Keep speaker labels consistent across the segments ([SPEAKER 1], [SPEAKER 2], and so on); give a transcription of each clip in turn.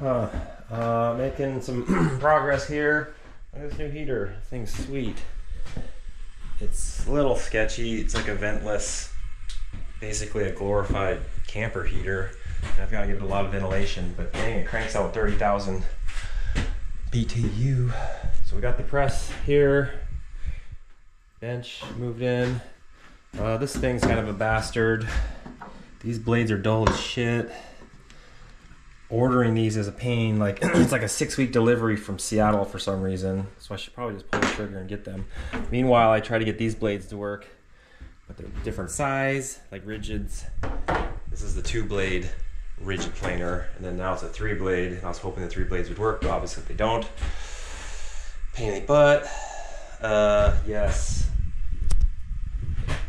[SPEAKER 1] Making some progress here. Look at this new heater. This thing's sweet. It's a little sketchy. It's like a ventless, basically a glorified camper heater. And I've got to give it a lot of ventilation, but dang, it cranks out 30,000 BTU. So we got the press here. Bench moved in. This thing's kind of a bastard. These blades are dull as shit. Ordering these is a pain. Like it's like a 6-week delivery from Seattle for some reason. So I should probably just pull the trigger and get them. Meanwhile, I try to get these blades to work, but they're different size, like rigids. This is the 2-blade rigid planer, and then now it's a 3-blade. And I was hoping the 3 blades would work, but obviously they don't. Pain in the butt. Yes.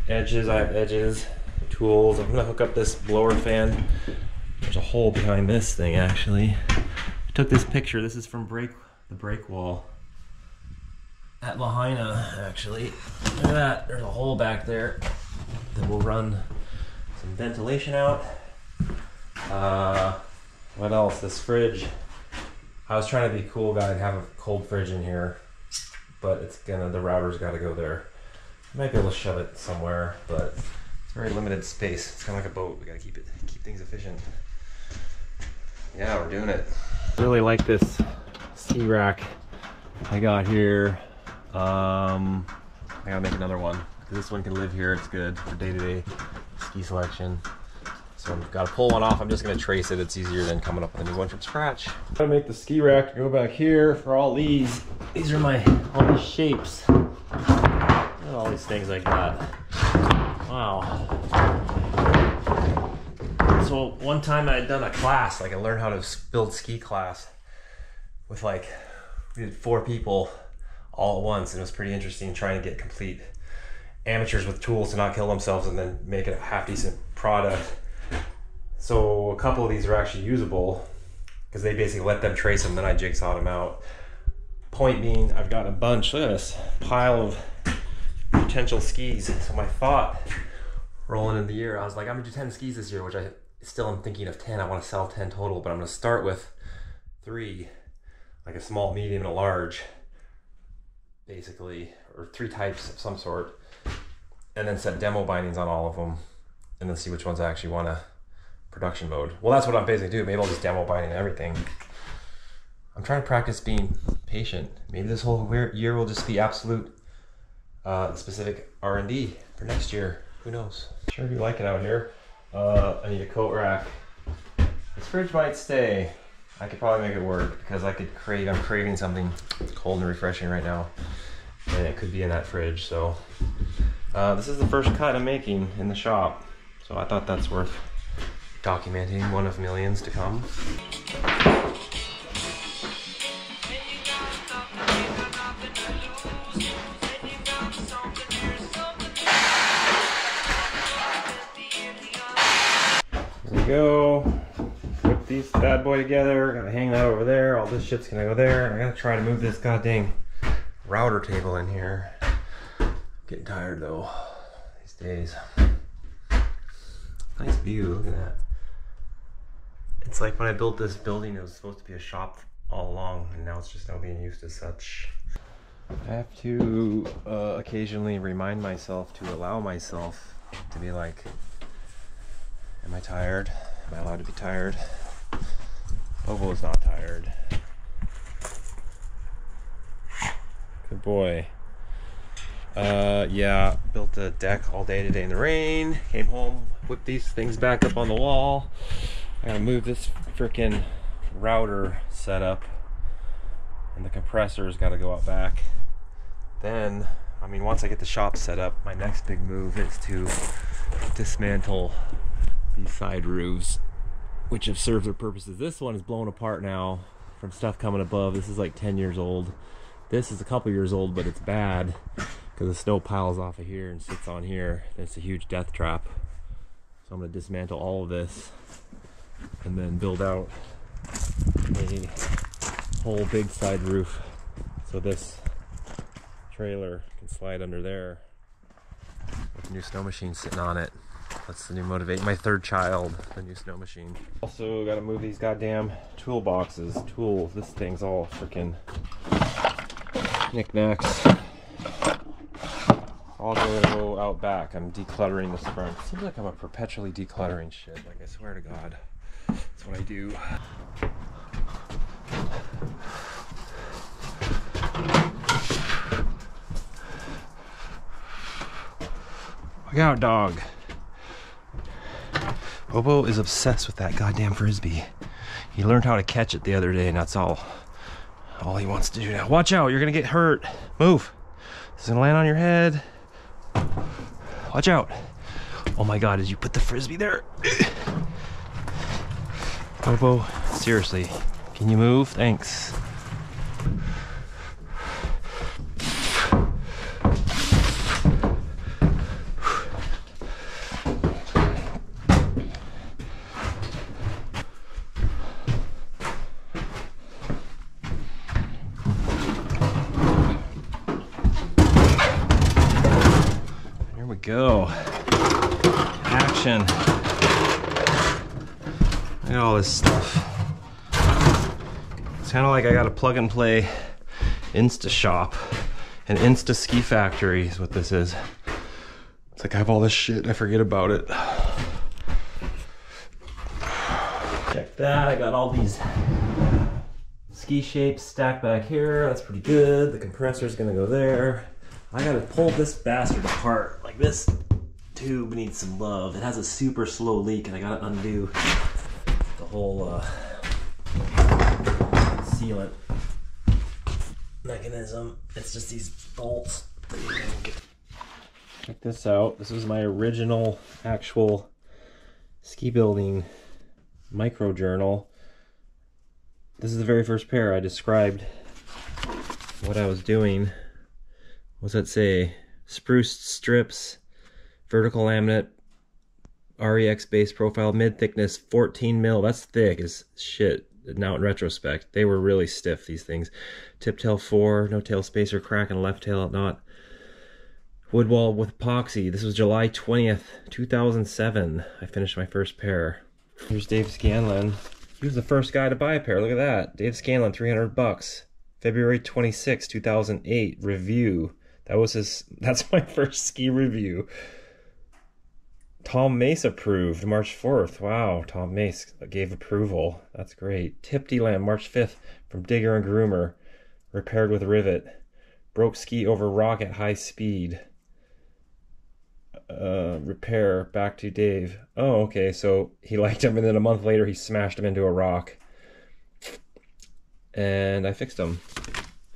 [SPEAKER 1] Edges, I have edges. Tools. I'm gonna hook up this blower fan. There's a hole behind this thing actually. I took this picture. This is from the brake wall at Lahaina actually. Look at that. There's a hole back there. Then we'll run some ventilation out. What else? This fridge. I was trying to be a cool guy and have a cold fridge in here, but the router's got to go there. I might be able to shove it somewhere, but it's very limited space. It's kind of like a boat. We got to keep things efficient. Yeah, we're doing it. I really like this ski rack I got here. I gotta make another one. This one can live here. It's good for day-to-day ski selection. So I've got to pull one off. I'm just gonna trace it. It's easier than coming up with a new one from scratch. I'm gonna make the ski rack go back here for all these. These are all these shapes. Look at all these things I got. Wow. So one time I had done a class, like I learned how to build ski class with we did 4 people all at once, and it was pretty interesting trying to get complete amateurs with tools to not kill themselves and then make it a half decent product. So a couple of these are actually usable because they basically let them trace them, then I jigsawed them out. Point being, I've got a bunch, look at this pile of potential skis. So my thought rolling into the year, I was like, I'm gonna do 10 skis this year, which I still am thinking of 10. I want to sell 10 total, but I'm gonna start with 3, like a small, medium, and a large, basically, or 3 types of some sort, and then set demo bindings on all of them, and then see which ones I actually want to production mode. Well, that's what I'm basically doing. Maybe I'll just demo binding everything. I'm trying to practice being patient. Maybe this whole year will just be absolute specific R&D for next year. Who knows? Sure do like it out here. I need a coat rack. This fridge might stay. I could probably make it work because I'm craving something cold and refreshing right now. And it could be in that fridge. So this is the first cut I'm making in the shop. So I thought that's worth documenting, one of millions to come. Here we go. Put these bad boy together. Gotta hang that over there. All this shit's gonna go there. I gotta try to move this goddamn router table in here. Getting tired though these days. Nice view, look at that. It's like when I built this building, it was supposed to be a shop all along, and now it's just now being used as such. I have to occasionally remind myself to allow myself to be like, am I tired? Am I allowed to be tired? Bobo is not tired. Good boy. Yeah, built a deck all day today in the rain. Came home, whipped these things back up on the wall. I gotta move this freaking router setup, and the compressor's gotta go out back. Then, I mean, once I get the shop set up, my next big move is to dismantle these side roofs, which have served their purposes. This one is blown apart now from stuff coming above. This is like 10 years old. This is a couple years old, but it's bad because the snow piles off of here and sits on here. It's a huge death trap. So I'm going to dismantle all of this and then build out a whole big side roof so this trailer can slide under there with a new snow machine sitting on it. That's the new motivate. My third child, the new snow machine. Also gotta move these goddamn toolboxes. Tools. This thing's all freaking knickknacks. I'll go out back. I'm decluttering this front. Seems like I'm a perpetually decluttering shit. Like, I swear to God. That's what I do. Look out, dog. Bobo is obsessed with that goddamn frisbee. He learned how to catch it the other day, and that's all he wants to do now. Watch out, you're gonna get hurt. Move. It's gonna land on your head. Watch out. Oh my God, did you put the frisbee there? Bobo, seriously, can you move? Thanks. Go. Action. Look at all this stuff. It's kind of like I got a plug and play Insta shop. An Insta ski factory is what this is. It's like I have all this shit and I forget about it. Check that. I got all these ski shapes stacked back here. That's pretty good. The compressor's gonna go there. I gotta pull this bastard apart. Like, this tube needs some love. It has a super slow leak and I gotta undo the whole sealant mechanism. It's just these bolts. Check this out. This is my original actual ski building micro journal. This is the very first pair. I described what I was doing. What's that say? Spruced strips, vertical laminate, REX base profile, mid thickness, 14 mil. That's thick as shit. Now in retrospect, they were really stiff, these things. Tip tail 4, no tail spacer crack and left tail knot. Wood wall with epoxy. This was July 20th, 2007. I finished my first pair. Here's Dave Scanlon. He was the first guy to buy a pair. Look at that. Dave Scanlon, 300 bucks. February 26, 2008. Review. That's my first ski review. Tom Mace approved, March 4th. Wow, Tom Mace gave approval. That's great. Tipty lamp, March 5th, from Digger and Groomer. Repaired with rivet. Broke ski over rock at high speed. Repair, back to Dave. Oh, okay, so he liked him, and then a month later he smashed him into a rock. And I fixed him.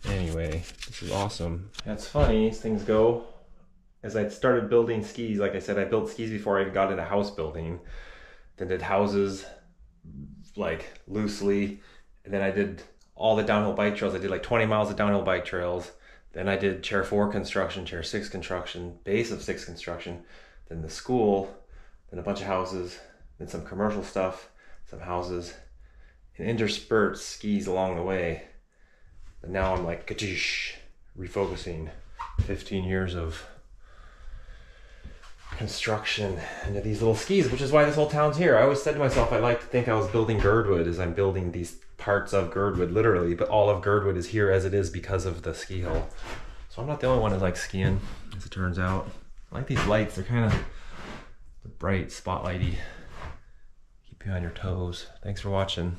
[SPEAKER 1] Anyway, this is awesome. That's funny as things go. As I started building skis, like I said, I built skis before I even got into house building. Then did houses, like, loosely. And then I did all the downhill bike trails. I did like 20 miles of downhill bike trails. Then I did chair 4 construction, chair 6 construction, base of 6 construction. Then the school, then a bunch of houses, then some commercial stuff, some houses, and interspersed skis along the way. And now I'm like, ka-choosh, refocusing 15 years of construction into these little skis, which is why this whole town's here. I always said to myself, I like to think I was building Girdwood as I'm building these parts of Girdwood, literally, but all of Girdwood is here as it is because of the ski hill. So I'm not the only one that likes skiing, as it turns out. I like these lights. They're kind of bright, spotlighty. Keep you on your toes. Thanks for watching.